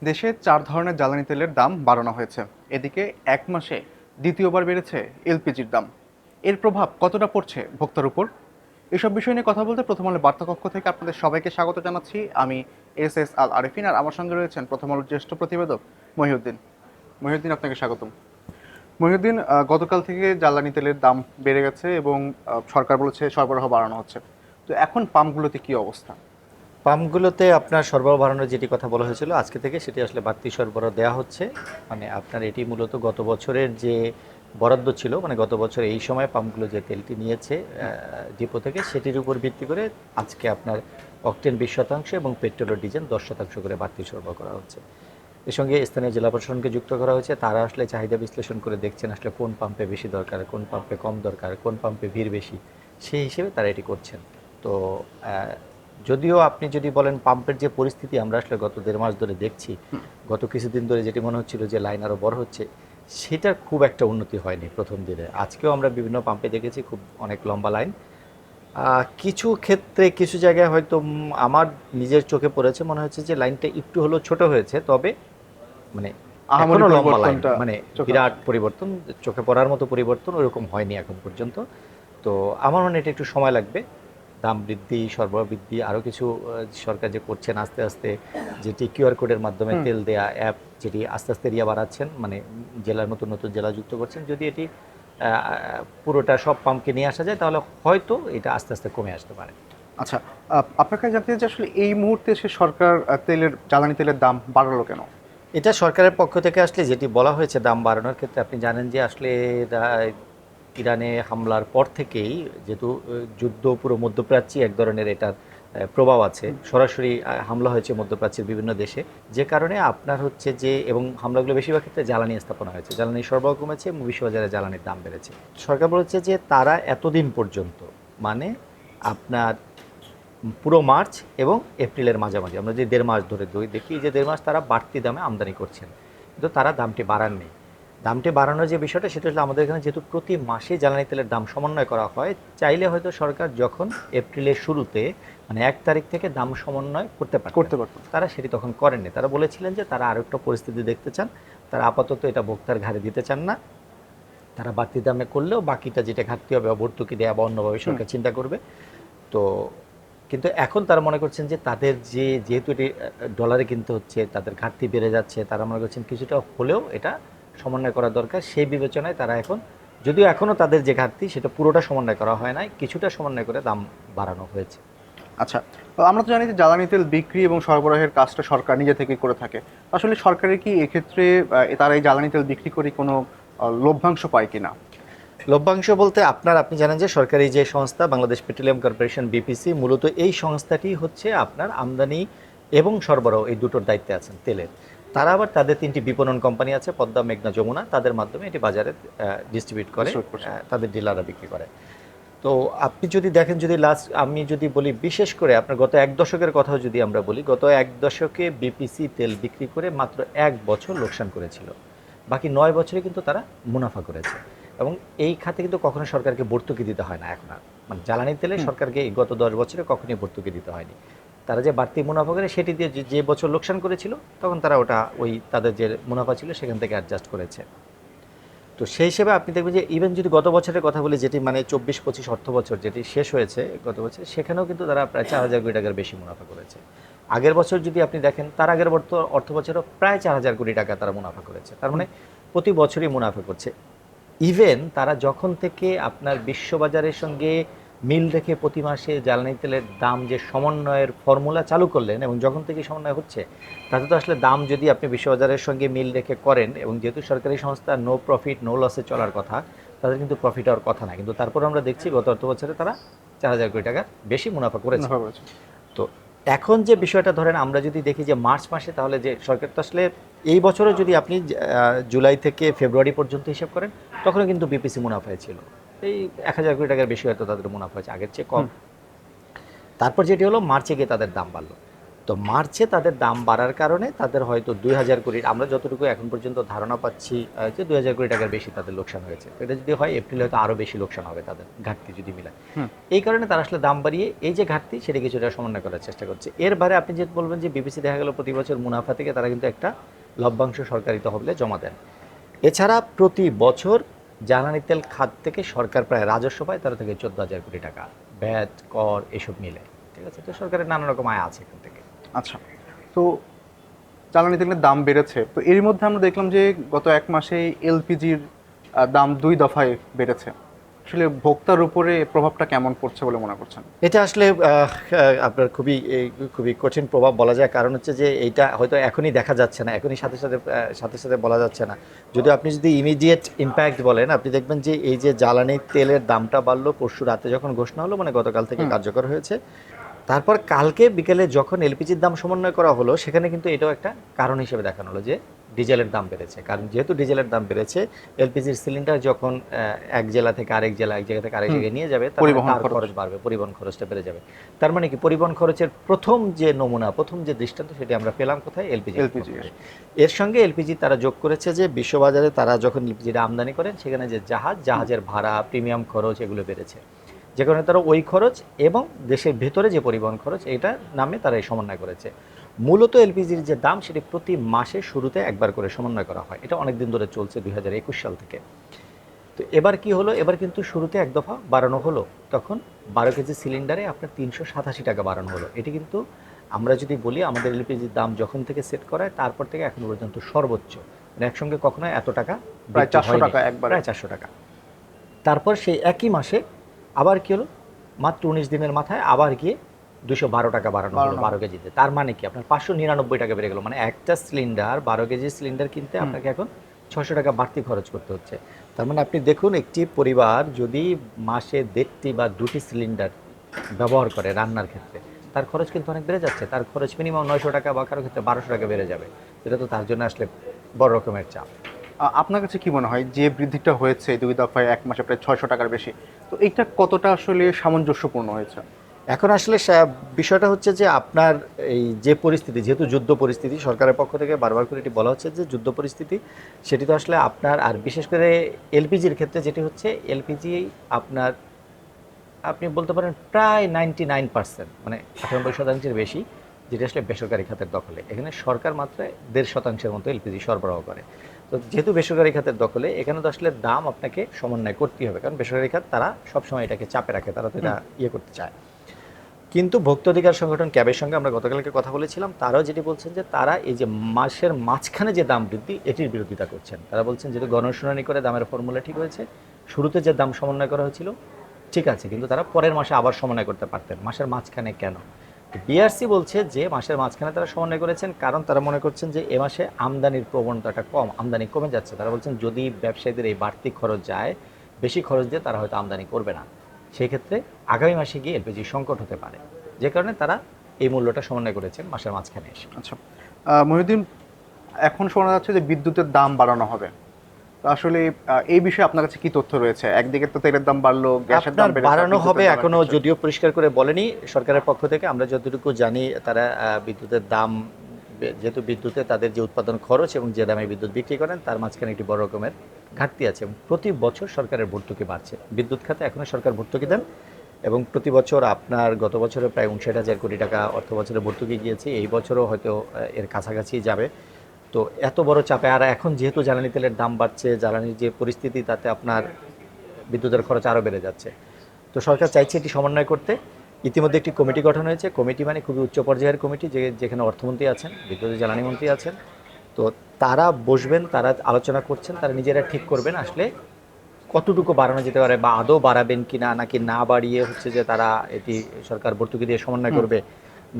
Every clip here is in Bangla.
দেশে ৪ ধরনের জ্বালানি তেলের দাম বাড়ানো হয়েছে। এদিকে এক মাসে দ্বিতীয়বার বেড়েছে এলপিজির দাম। এর প্রভাব কতটা পড়ছে ভোক্তার উপর? এসব বিষয় নিয়ে কথা বলতে প্রথম আলো বার্তা কক্ষ থেকে আপনাদের সবাইকে স্বাগত জানাচ্ছি। আমি এস আল আরেফিন, আর আমার সঙ্গে রয়েছেন প্রথম আলোর জ্যেষ্ঠ প্রতিবেদক মহিউদ্দিন। মহিউদ্দিন, আপনাকে স্বাগতম। মহিউদ্দিন, গতকাল থেকে জ্বালানি তেলের দাম বেড়ে গেছে এবং সরকার বলেছে সরবরাহ বাড়ানো হচ্ছে। তো এখন পাম্পগুলোতে কি অবস্থা? পাম্পগুলোতে আপনার সরবরাহ বাড়ানোর যেটি কথা বলা হয়েছিল আজকে থেকে সেটি আসলে বাড়তি সরবরাহ দেওয়া হচ্ছে। মানে আপনার এটি মূলত গত বছরের যে বরাদ্দ ছিল, মানে গত বছর এই সময় পাম্পগুলো যে তেলটি নিয়েছে ডিপো থেকে, সেটির উপর ভিত্তি করে আজকে আপনার অকটেন 20% এবং পেট্রোল ও ডিজেল 10% করে বাড়তি সরবরাহ করা হচ্ছে। এর সঙ্গে স্থানীয় জেলা প্রশাসনকে যুক্ত করা হয়েছে। তারা আসলে চাহিদা বিশ্লেষণ করে দেখছেন আসলে কোন পাম্পে বেশি দরকার, কোন পাম্পে কম দরকার, কোন পাম্পে ভিড় বেশি, সেই হিসেবে তারা এটি করছেন। তো যদিও আপনি যদি বলেন পাম্পের যে পরিস্থিতি আমরা আসলে গত 1.5 মাস ধরে দেখছি, গত কিছুদিন ধরে যেটি মনে হচ্ছিল যে লাইন আরও বড় হচ্ছে, সেটার খুব একটা উন্নতি হয়নি প্রথম দিনে। আজকেও আমরা বিভিন্ন পাম্পে দেখেছি খুব অনেক লম্বা লাইন। কিছু ক্ষেত্রে কিছু জায়গায় হয়তো আমার নিজের চোখে পড়েছে, মনে হচ্ছে যে লাইনটা একটু হলেও ছোট হয়েছে, তবে মানে আহামরি এখনো লম্বা লাইন, পরিবর্তনটা মানে চোখে বিরাট আসে? পরিবর্তন, চোখে পড়ার মতো পরিবর্তন ওরকম হয়নি এখন পর্যন্ত। তো আমার মনে হয় এটা একটু সময় লাগবে। দাম বৃদ্ধি, সরবরাহ বৃদ্ধি, আরও কিছু সরকার যে করছেন আস্তে আস্তে, যেটি কিউআর কোডের মাধ্যমে হুম। তেল দেয়া অ্যাপ, যেটি আস্তে আস্তে এরিয়া বাড়াচ্ছেন, মানে জেলার নতুন নতুন জেলা যুক্ত করছেন। যদি এটি পুরোটা সব পাম্পকে নিয়ে আসা যায় তাহলে হয়তো এটা আস্তে আস্তে কমে আসতে পারে। আচ্ছা, আপনার কাছে জানতে চাই যে আসলে এই মুহূর্তে এসে সরকার জ্বালানি তেলের দাম বাড়ালো কেন? এটা সরকারের পক্ষ থেকে আসলে যেটি বলা হয়েছে দাম বাড়ানোর ক্ষেত্রে, আপনি জানেন যে আসলে ইরানে হামলার পর থেকেই যেহেতু যুদ্ধ পুরো মধ্যপ্রাচ্যে এক ধরনের এটার প্রভাব আছে, সরাসরি হামলা হয়েছে মধ্যপ্রাচ্যের বিভিন্ন দেশে, যে কারণে আপনার হচ্ছে যে, এবং হামলাগুলো বেশিরভাগ ক্ষেত্রে জ্বালানি স্থাপনা হয়েছে, জ্বালানি সরবরাহ কমেছে এবং বিশ্ববাজারে জ্বালানির দাম বেড়েছে। সরকার বলেছে যে তারা এতদিন পর্যন্ত, মানে আপনার পুরো মার্চ এবং এপ্রিলের মাঝামাঝি, আমরা যে 1.5 মাস ধরে দেখি যে 1.5 মাস তারা বাড়তি দামে আমদানি করছেন, কিন্তু তারা দামটি বাড়াননি। দামটি বাড়ানোর যে বিষয়টা, সেটা হলো আমাদের এখানে যেহেতু প্রতি মাসে জ্বালানি তেলের দাম সমন্বয় করা হয়, চাইলে হয়তো সরকার যখন এপ্রিলের শুরুতে, মানে 1 তারিখ থেকে দাম সমন্বয় করতে পারতেন, করতে পারতো। তারা সেটি তখন করেননি। তারা বলেছিলেন যে তারা আরও একটা পরিস্থিতি দেখতে চান, তারা আপাতত এটা ভোক্তার ঘাড়ে দিতে চান না। তারা বাড়তি দামে করলেও বাকিটা যেটা ঘাটতি হবে বা ভর্তুকি দেওয়া বা অন্যভাবে সরকার চিন্তা করবে। তো কিন্তু এখন তারা মনে করছেন যে তাদের যেহেতু এটি ডলারে কিনতে হচ্ছে, তাদের ঘাটতি বেড়ে যাচ্ছে, তারা মনে করছেন কিছুটা হলেও এটা সমন্বয় করা দরকার। সেই বিবেচনায় তারা এখন, যদিও এখনও তাদের যে ঘাটতি সেটা পুরোটা সমন্বয় করা হয় নাই, কিছুটা সমন্বয় করে দাম বাড়ানো হয়েছে। আচ্ছা, তো আমরা তো জানি যে জ্বালানি তেল বিক্রি এবং সরবরাহের কাজটা সরকার নিজে থেকেই করে থাকে। আসলে সরকারের কি এক্ষেত্রে তারা এই জ্বালানি তেল বিক্রি করে কোনো লভ্যাংশ পায় কিনা? লভ্যাংশ বলতে আপনি জানেন যে সরকারি যে সংস্থা বাংলাদেশ পেট্রোলিয়াম কর্পোরেশন বিপিসি, মূলত এই সংস্থাটি হচ্ছে আপনার আমদানি এবং সরবরাহ এই দুটোর দায়িত্বে আছেন তেলের। তারা আবার তাদের 3টি বিপণন কোম্পানি আছে, পদ্মা, মেঘনা, যমুনা, তাদের মাধ্যমে এটি বাজারে ডিস্ট্রিবিউট করে, Distribute করছে। তাদের ডিলাররা বিক্রি করে। তো আপনি যদি দেখেন, যদি আমি যদি বলি, বিশেষ করে আপনার গত 1 দশকের কথাও যদি আমরা বলি, গত 1 দশকে বিপিসি তেল বিক্রি করে মাত্র 1 বছর লোকসান করেছিল, বাকি 9 বছরে কিন্তু তারা মুনাফা করেছে। এবং এই খাতে কিন্তু কখনো সরকারকে ভর্তুকি দিতে হয় না এখন আর, মানে জ্বালানি তেলে হুম। সরকারকে এই গত 10 বছরে কখনোই ভর্তুকি দিতে হয়নি। তারা যে বাড়তি মুনাফা করে সেটি দিয়ে যে বছর লোকসান করেছিল, তখন তারা ওটা ওই তাদের যে মুনাফা ছিল সেখান থেকে অ্যাডজাস্ট করেছে। তো সেই হিসেবে আপনি দেখবেন যে ইভেন যদি গত বছরের কথা বলি, যেটি মানে 24-25 অর্থ বছর যেটি শেষ হয়েছে গত বছর, সেখানেও কিন্তু তারা প্রায় 4,000 কোটি টাকার বেশি মুনাফা করেছে। আগের বছর যদি আপনি দেখেন, তার আগের অর্থ বছরও প্রায় 4,000 কোটি টাকা তারা মুনাফা করেছে। তার মানে প্রতি বছরই মুনাফা করছে। ইভেন তারা যখন থেকে আপনার বিশ্ববাজারের সঙ্গে মিল রেখে প্রতি মাসে জ্বালানি তেলের দাম যে সমন্বয়ের ফর্মুলা চালু করলেন, এবং যখন থেকে সমন্বয় হচ্ছে, তাতে তো আসলে দাম যদি আপনি বিশ্ববাজারের সঙ্গে মিল রেখে করেন, এবং যেহেতু সরকারি সংস্থা নো প্রফিট নো লসে চলার কথা, তাদের কিন্তু প্রফিট হওয়ার কথা না, কিন্তু তারপর আমরা দেখছি গত অর্থ বছরে তারা 4,000 কোটি টাকার বেশি মুনাফা করেছে। মুনাফা করেছে। তো এখন যে বিষয়টা ধরেন আমরা যদি দেখি যে মার্চ মাসে, তাহলে যে সরকার তো আসলে এই বছরও যদি আপনি জুলাই থেকে ফেব্রুয়ারি পর্যন্ত হিসাব করেন, তখনও কিন্তু বিপিসি মুনাফায় ছিল। এই 1,000 কোটি টাকার বেশি হয়তো তাদের মুনাফা হয়েছে, আগের চেয়ে কম। হুম। তারপর যেটি হলো মার্চে গিয়ে তাদের দাম বাড়লো। তো মার্চে তাদের দাম বাড়ার কারণে তাদের হয়তো 2,000 কোটি, আমরা যতটুকু এখন পর্যন্ত ধারণা পাচ্ছি যে 2,000 কোটি টাকার বেশি তাদের লোকসান হয়েছে। তো এটা যদি হয় এপ্রিলে হয়তো আরও বেশি লোকসান হবে তাদের, ঘাটতি যদি মিলায়। এই কারণে তারা আসলে দাম বাড়িয়ে এই যে ঘাটতি সেটা কিছুটা সমন্বয় করার চেষ্টা করছে। এর বাইরে আপনি যেটা বলবেন যে বিবিসি দেখা গেল প্রতি বছর মুনাফা থেকে তারা কিন্তু একটা লভ্যাংশ সরকারি তহবিলে জমা দেন। এছাড়া প্রতি বছর জ্বালানি তেল খাত থেকে সরকার প্রায় রাজস্ব পায় 13 থেকে 14,000 কোটি টাকা, ভ্যাট, কর এসব মিলে। ঠিক আছে, তো সরকারের নানা রকম আয় আছে এখান থেকে। আচ্ছা, তো জ্বালানি তেলের দাম বেড়েছে, তো এর মধ্যে আমরা দেখলাম যে গত এক মাসে এলপিজির দাম 2 দফায় বেড়েছে। আসলে ভোক্তার উপরে প্রভাবটা কেমন পড়ছে বলে মনে করছেন? এটা আসলে আপনার খুবই কঠিন প্রভাব বলা যায়, কারণ হচ্ছে যে এইটা হয়তো এখনই দেখা যাচ্ছে না, এখনই সাথে সাথে বলা যাচ্ছে না। যদি আপনি যদি ইমিডিয়েট ইম্প্যাক্ট বলেন, আপনি দেখবেন যে এই যে জ্বালানি তেলের দামটা বাড়লো পরশু রাতে যখন ঘোষণা হলো, মানে গতকাল থেকে কার্যকর হয়েছে, তারপর কালকে বিকেলে যখন এলপিজির দাম সমন্বয় করা হলো, সেখানে কিন্তু এটাও একটা কারণ হিসেবে দেখানো হলো যে ডিজেলের দাম বেড়েছে। কারণ যেহেতু ডিজেলের দাম বেড়েছে, এলপিজির সিলিন্ডার যখন এক জেলা থেকে আরেক জেলা, এক জায়গা থেকে আরেক জায়গায় নিয়ে যাবে, তার খরচ বাড়বে, পরিবহন খরচটা বেড়ে যাবে। তার মানে কি, পরিবহন খরচের প্রথম যে নমুনা, প্রথম যে দৃষ্টান্ত, সেটি আমরা পেলাম কোথায়? এলপিজি। এর সঙ্গে এলপিজি তারা যোগ করেছে যে বিশ্ববাজারে তারা যখন এলপিজিটা আমদানি করেন, সেখানে যে জাহাজের ভাড়া, প্রিমিয়াম খরচ এগুলো বেড়েছে, যে কারণে তারা ওই খরচ এবং দেশের ভেতরে যে পরিবহন খরচ, এটা নামে তারা এই সমন্বয় করেছে। মূলত এলপিজির যে দাম, সেটি প্রতি মাসে শুরুতে একবার করে সমন্বয় করা হয়। এটা অনেক দিন ধরে চলছে, 2021 সাল থেকে। তো এবার কি হলো, এবার কিন্তু শুরুতে এক দফা বাড়ানো হলো, তখন 12 কেজি সিলিন্ডারে আপনার 387 টাকা বাড়ানো হলো। এটি কিন্তু আমরা যদি বলি, আমাদের এলপিজির দাম যখন থেকে সেট করা হয় তারপর থেকে এখন পর্যন্ত সর্বোচ্চ, মানে একসঙ্গে কখনো এত টাকা প্রায় 400 টাকা, একবার প্রায় 400 টাকা। তারপর সেই একই মাসে আবার কি হলো, মাত্র 19 দিনের মাথায় আবার গিয়ে 212 টাকা বাড়ানো হলো 12 কেজিতে। তার মানে কি, আপনার 599 টাকা বেড়ে গেল। মানে একটা সিলিন্ডার, 12 কেজি সিলিন্ডার কিনতে আপনাকে এখন 600 টাকা বাড়তি খরচ করতে হচ্ছে। তার মানে আপনি দেখুন, একটি পরিবার যদি মাসে 1.5টি বা 2টি সিলিন্ডার ব্যবহার করে রান্নার ক্ষেত্রে, তার খরচ কিন্তু অনেক বেড়ে যাচ্ছে। তার খরচ মিনিমাম 900 টাকা বা কারো ক্ষেত্রে 1200 টাকা বেড়ে যাবে। এটা তো তার জন্য আসলে বড় রকমের চাপ। আপনার কাছে কি মনে হয়, যে বৃদ্ধিটা হয়েছে 2 দফায় এক মাসে প্রায় 600 টাকার বেশি, তো এইটা কতটা আসলে সামঞ্জস্যপূর্ণ হয়েছে? এখন আসলে বিষয়টা হচ্ছে যে আপনার এই যে পরিস্থিতি, যেহেতু যুদ্ধ পরিস্থিতি, সরকারের পক্ষ থেকে বারবার করে এটি বলা হচ্ছে যে যুদ্ধ পরিস্থিতি, সেটি তো আসলে আপনার, আর বিশেষ করে এলপিজির ক্ষেত্রে যেটি হচ্ছে, এলপিজি আপনার আপনি বলতে পারেন প্রায় 99%, মানে 98% বেশি, যেটা আসলে বেসরকারি খাতের দখলে। এখানে সরকার মাত্র 1.5% মতো এলপিজি সরবরাহ করে। তো যেহেতু বেসরকারি খাতের দখলে, এখানে তো আসলে দাম আপনাকে সমন্বয় করতেই হবে, কারণ বেসরকারি খাত তারা সবসময় এটাকে চাপে রাখে, তারা তো এটা করতে চায়। কিন্তু ভোক্তা অধিকার সংগঠন ক্যাবের সঙ্গে আমরা গতকালকে কথা বলেছিলাম, তারাও যেটি বলছেন যে তারা এই যে মাসের মাঝখানে যে দাম বৃদ্ধি, এটির বিরোধিতা করছেন। তারা বলছেন যেহেতু গণশুনানি করে দামের ফর্মুলা ঠিক হয়েছে, শুরুতে যে দাম সমন্বয় করা হয়েছিল ঠিক আছে, কিন্তু তারা পরের মাসে আবার সমন্বয় করতে পারতেন, মাসের মাঝখানে কেন? বিআরসি বলছে যে মাসের মাঝখানে তারা সমন্বয় করেছেন কারণ তারা মনে করছেন যে এ মাসে আমদানির প্রবণতাটা কম, আমদানি কমে যাচ্ছে। তারা বলছেন যদি ব্যবসায়ীদের এই বাড়তি খরচ যায়, বেশি খরচ দিয়ে তারা হয়তো আমদানি করবে না, সেই ক্ষেত্রে আগামী মাসে গিয়ে এলপিজি সংকট হতে পারে, যে কারণে তারা এই মূল্যটা সমন্বয় করেছেন মাসের মাঝখানে এসে। আচ্ছা, মহিউদ্দিন, এখন শোনা যাচ্ছে যে বিদ্যুতের দাম বাড়ানো হবে, তো আসলে এই বিষয়ে আপনার কাছে কি তথ্য রয়েছে? একদিকে তো তেলের দাম বাড়লো, গ্যাসের দাম বেড়েছে, বাড়ানো হবে এখনো যদিও পরিষ্কার করে বলেনি সরকারের পক্ষ থেকে। আমরা যতটুকু জানি, তারা বিদ্যুতের দাম, যেহেতু বিদ্যুতে তাদের যে উৎপাদন খরচ এবং যে দামে বিদ্যুৎ বিক্রি করেন, তার মাঝখানে একটি বড় রকমের ঘাটতি আছে। প্রতি বছর সরকারের ভর্তুকি বাড়ছে, বিদ্যুৎ খাতে এখনো সরকার ভর্তুকি দেন, এবং প্রতি বছর আপনার গত বছরে প্রায় 59,000 কোটি টাকা অর্থ বছরে ভর্তুকি গিয়েছে, এই বছরও হয়তো এর কাছাকাছি যাবে। তো এত বড় চাপে, আর এখন যেহেতু জ্বালানি তেলের দাম বাড়ছে, জ্বালানির যে পরিস্থিতি, তাতে আপনার বিদ্যুতের খরচ আরও বেড়ে যাচ্ছে। তো সরকার চাইছে এটি সমন্বয় করতে। ইতিমধ্যে একটি কমিটি গঠন হয়েছে, কমিটি মানে খুবই উচ্চ পর্যায়ের কমিটি, যেখানে অর্থমন্ত্রী আছেন, বিদ্যুৎ জ্বালানি মন্ত্রী আছেন। তো তারা বসবেন, তারা আলোচনা করছেন, তারা নিজেরা ঠিক করবেন আসলে কতটুকু বাড়ানো যেতে পারে, বা আদৌ বাড়াবেন কিনা, নাকি না বাড়িয়ে হচ্ছে যে তারা এটি সরকার ভর্তুকি দিয়ে সমন্বয় করবে,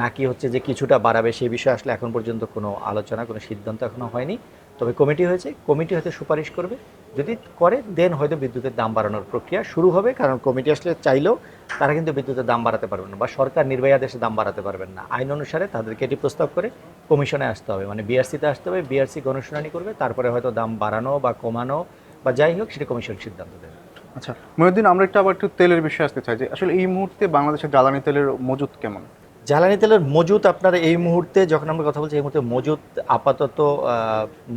নাকি হচ্ছে যে কিছুটা বাড়াবে, সেই বিষয়ে আসলে এখন পর্যন্ত কোনো আলোচনা, কোনো সিদ্ধান্ত এখনো হয়নি। তবে কমিটি হয়েছে, কমিটি হয়তো সুপারিশ করবে, যদি করে দেন হয়তো বিদ্যুতের দাম বাড়ানোর প্রক্রিয়া শুরু হবে। কারণ কমিটি আসলে চাইলেও তারা কিন্তু বিদ্যুতের দাম বাড়াতে পারবেন না, বা সরকার নির্বাহী আদেশে দাম বাড়াতে পারবেন না। আইন অনুসারে তাদেরকে এটি প্রস্তাব করে কমিশনে আসতে হবে, মানে বিআরসিতে আসতে হবে, বিআরসি গণশুনানি করবে, তারপরে হয়তো দাম বাড়ানো বা কমানো বা যাই হোক সেটা কমিশন সিদ্ধান্ত দেবে। আচ্ছা মহিউদ্দিন, আমরা আবার একটু তেলের বিষয়ে আসতে চাই যে আসলে এই মুহূর্তে বাংলাদেশের জ্বালানি তেলের মজুত কেমন? জ্বালানি তেলের মজুত আপনার এই মুহূর্তে যখন আমরা কথা বলছি এই মুহূর্তে মজুত আপাতত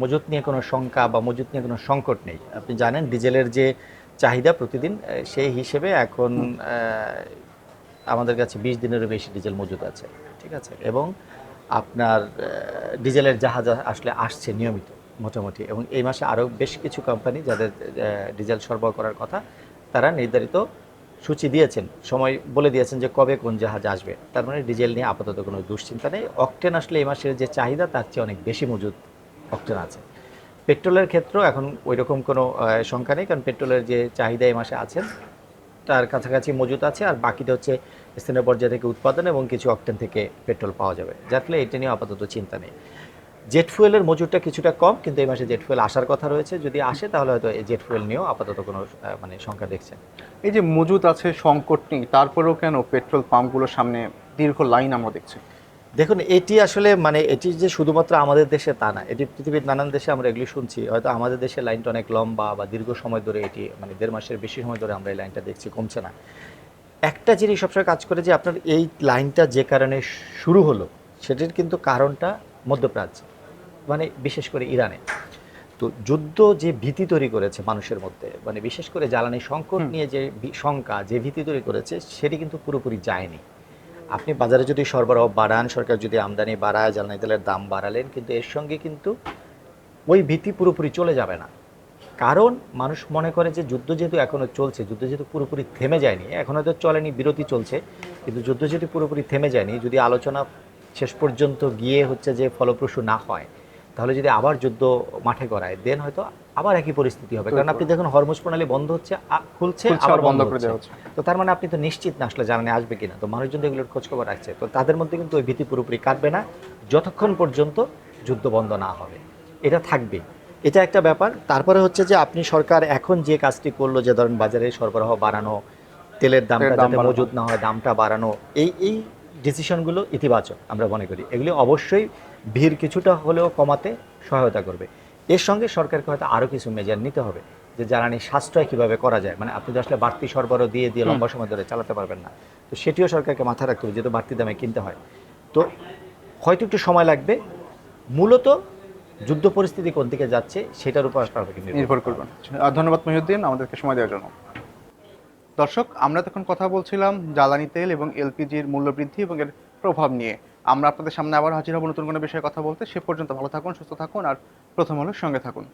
মজুত নিয়ে কোনো শঙ্কা বা মজুত নিয়ে কোনো সংকট নেই। আপনি জানেন ডিজেলের যে চাহিদা প্রতিদিন সেই হিসেবে এখন আমাদের কাছে 20 দিনেরও বেশি ডিজেল মজুত আছে, ঠিক আছে। এবং আপনার ডিজেলের জাহাজ আসলে আসছে নিয়মিত মোটামুটি, এবং এই মাসে আরও বেশ কিছু কোম্পানি যাদের ডিজেল সরবরাহ করার কথা তারা নির্ধারিত সূচি দিয়েছেন, সময় বলে দিয়েছেন যে কবে কোন জাহাজ আসবে। তার মানে ডিজেল নিয়ে আপাতত কোনো দুশ্চিন্তা নেই। অকটেন আসলে এই মাসের যে চাহিদা তার চেয়ে অনেক বেশি মজুদ অকটেন আছে। পেট্রোলের ক্ষেত্রেও এখন ওই রকম কোনো শঙ্কা নেই, কারণ পেট্রোলের যে চাহিদা এই মাসে আছেন তার কাছাকাছি মজুদ আছে, আর বাকিটা হচ্ছে স্থানীয় পর্যায় থেকে উৎপাদন এবং কিছু অকটেন থেকে পেট্রোল পাওয়া যাবে, যার ফলে এটা নিয়ে আপাতত চিন্তা নেই। জেট ফুয়েলের মজুদটা কিছুটা কম, কিন্তু এই মাসে জেট ফুয়েল আসার কথা রয়েছে, যদি আসে তাহলে হয়তো এই জেট ফুয়েল নিয়েও আপাতত কোনো মানে শঙ্কা দেখছেন। এই যে মজুদ আছে, সংকট নেই, তারপরেও কেন পেট্রোল পাম্পগুলোর সামনে দীর্ঘ লাইন আমরা দেখছি? দেখুন, এটি আসলে মানে এটি যে শুধুমাত্র আমাদের দেশে তা না, এটি পৃথিবীর নানান দেশে আমরা এগুলি শুনছি। হয়তো আমাদের দেশে লাইনটা অনেক লম্বা বা দীর্ঘ সময় ধরে, এটি মানে 1.5 মাসের বেশি সময় ধরে আমরা এই লাইনটা দেখছি, কমছে না। একটা জিনিস সবসময় কাজ করে যে আপনার এই লাইনটা যে কারণে শুরু হলো সেটির কিন্তু কারণটা মধ্যপ্রাচ্য, মানে বিশেষ করে ইরানে। তো যুদ্ধ যে ভীতি তৈরি করেছে মানুষের মধ্যে, মানে বিশেষ করে জ্বালানি সংকট নিয়ে যে শঙ্কা, যে ভীতি তৈরি করেছে, সেটি কিন্তু পুরোপুরি যায়নি। আপনি বাজারে যদি সরবরাহ বাড়ান, সরকার যদি আমদানি বাড়ায়, জ্বালানি তেলের দাম বাড়ালেন, কিন্তু এর সঙ্গে কিন্তু ওই ভীতি পুরোপুরি চলে যাবে না। কারণ মানুষ মনে করে যে যুদ্ধ যেহেতু এখনও চলছে, যুদ্ধ যেহেতু পুরোপুরি থেমে যায়নি, এখন হয়তো চলেনি, বিরতি চলছে, কিন্তু যুদ্ধ যেহেতু পুরোপুরি থেমে যায়নি, যদি আলোচনা শেষ পর্যন্ত গিয়ে হচ্ছে যে ফলপ্রসূ না হয়, তাহলে যদি আবার যুদ্ধ মাঠে গড়ায়, দেন হয়তো আবার একই পরিস্থিতি হবে। কারণ আপনি দেখুন হরমুজ প্রণালী বন্ধ হচ্ছে, খুলছে, আবার বন্ধ করে দেওয়া হচ্ছে। তো তার মানে আপনি তো নিশ্চিত না আসলে জ্বালানি আসবে কিনা। তো মানুষজন এগুলোর খোঁজখবর রাখছে, তো তাদের মধ্যে কিন্তু ওই ভীতি পুরোপুরি কাটবে না যতক্ষণ পর্যন্ত যুদ্ধ বন্ধ না হবে। এটা থাকবে, এটা একটা ব্যাপার। তারপরে হচ্ছে যে আপনি সরকার এখন যে কাজটি করলো, যে ধরেন বাজারে সরবরাহ বাড়ানো, তেলের দামটা যাতে মজুদ না হয়, দামটা বাড়ানো, এই ডিসিশনগুলো ইতিবাচক আমরা মনে করি। এগুলি অবশ্যই ভিড় কিছুটা হলেও কমাতে সহায়তা করবে। এর সঙ্গে সরকারকে হয়তো আরও কিছু মেজার নিতে হবে, যে জ্বালানি সাশ্রয় কীভাবে করা যায়। মানে আপনি তো আসলে বাড়তি সরবরাহ দিয়ে লম্বা সময় ধরে চালাতে পারবেন না, তো সেটিও সরকারকে মাথায় রাখতে হবে, যেহেতু বাড়তি দামে কিনতে হয়। তো হয়তো একটু সময় লাগবে, মূলত যুদ্ধ পরিস্থিতি কোন দিকে যাচ্ছে সেটার উপর নির্ভর করবেন। ধন্যবাদ মহিউদ্দিন আমাদেরকে সময় দেওয়ার জন্য। দর্শক, আমরা তখন কথা বলছিলাম জ্বালানি তেল এবং এলপিজির মূল্য বৃদ্ধি এবং এর প্রভাব নিয়ে। আমরা আপনাদের সামনে আবার হাজির হব নতুন কোনো বিষয়ে কথা বলতে। সে পর্যন্ত ভালো থাকুন, সুস্থ থাকুন, আর প্রথম আলোর সঙ্গে থাকুন।